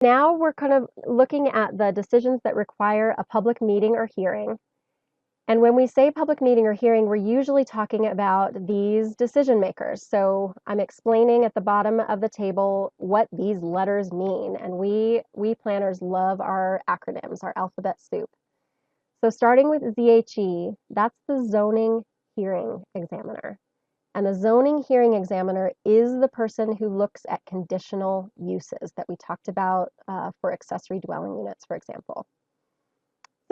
Now we're kind of looking at the decisions that require a public meeting or hearing. And when we say public meeting or hearing, we're usually talking about these decision makers. So I'm explaining at the bottom of the table what these letters mean. And we planners love our acronyms, our alphabet soup. So starting with ZHE, that's the zoning hearing examiner. And the zoning hearing examiner is the person who looks at conditional uses that we talked about for accessory dwelling units, for example.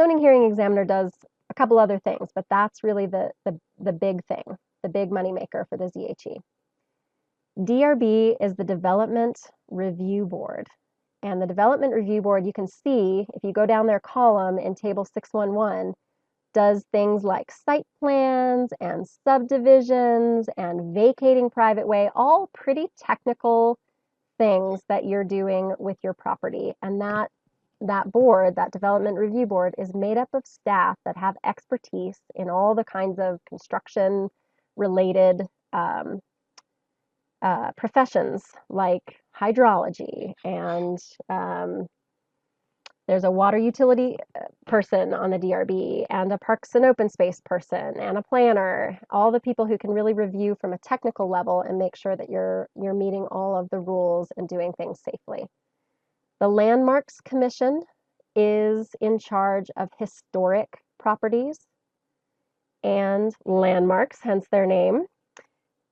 Zoning hearing examiner does a couple other things, but that's really the big thing, the big moneymaker for the ZHE. DRB is the Development Review Board. And the Development Review Board, you can see, if you go down their column in Table 611, does things like site plans and subdivisions and vacating private way, all pretty technical things that you're doing with your property. And that board, that development review board, is made up of staff that have expertise in all the kinds of construction related professions like hydrology, and there's a water utility person on the DRB, and a parks and open space person, and a planner, all the people who can really review from a technical level and make sure that you're meeting all of the rules and doing things safely. The Landmarks Commission is in charge of historic properties and landmarks, hence their name,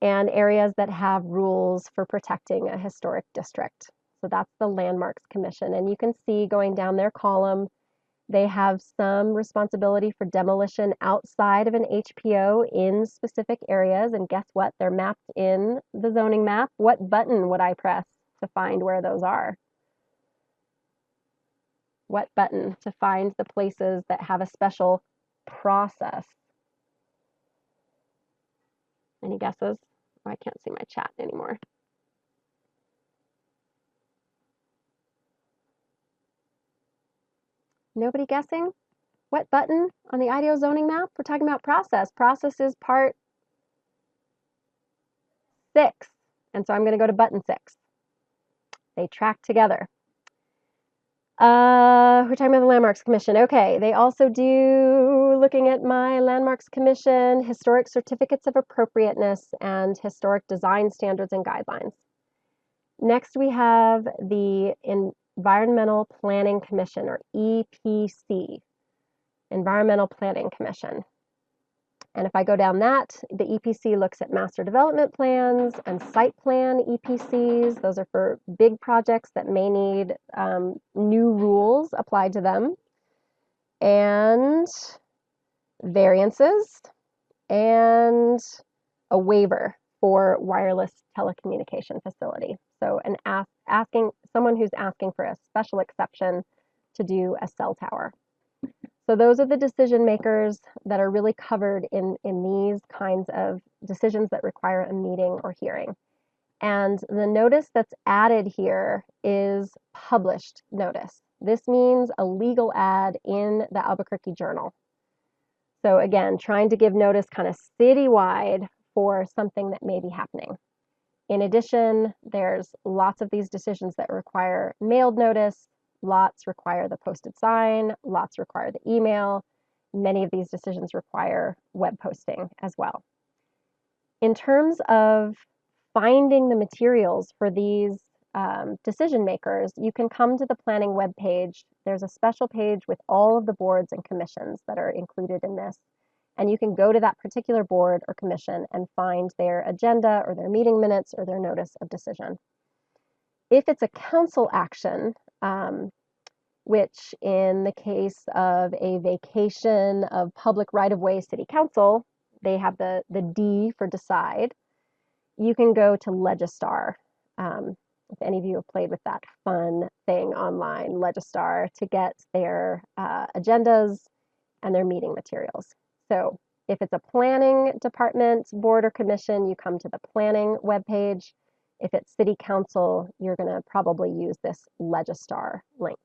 and areas that have rules for protecting a historic district. So that's the Landmarks Commission. And you can see going down their column, they have some responsibility for demolition outside of an HPO in specific areas. And guess what? They're mapped in the zoning map. What button would I press to find where those are? What button to find the places that have a special process? Any guesses? Oh, I can't see my chat anymore. Nobody guessing? What button on the IDO zoning map? We're talking about process. Process is part 6. And so I'm going to go to button 6. They track together. We're talking about the Landmarks Commission. Okay, they also do, looking at my Landmarks Commission, historic certificates of appropriateness and historic design standards and guidelines. Next, we have the Environmental Planning Commission, or EPC, Environmental Planning Commission. And if I go down that, the EPC looks at master development plans and site plan EPCs. Those are for big projects that may need new rules applied to them, and variances, and a waiver for wireless telecommunication facility. So someone who's asking for a special exception to do a cell tower. So those are the decision makers that are really covered in these kinds of decisions that require a meeting or hearing. And the notice that's added here is published notice. This means a legal ad in the Albuquerque Journal. So again, trying to give notice kind of citywide for something that may be happening. In addition, there's lots of these decisions that require mailed notice. Lots require the posted sign, lots require the email. Many of these decisions require web posting as well. In terms of finding the materials for these decision makers, you can come to the planning webpage. There's a special page with all of the boards and commissions that are included in this. And you can go to that particular board or commission and find their agenda or their meeting minutes or their notice of decision. If it's a council action, which in the case of a vacation of public right-of-way city council, they have the D for decide, you can go to Legistar. If any of you have played with that fun thing online, Legistar, to get their agendas and their meeting materials. So if it's a planning department, board, or commission, you come to the planning webpage. If it's city council, you're going to probably use this Legistar link.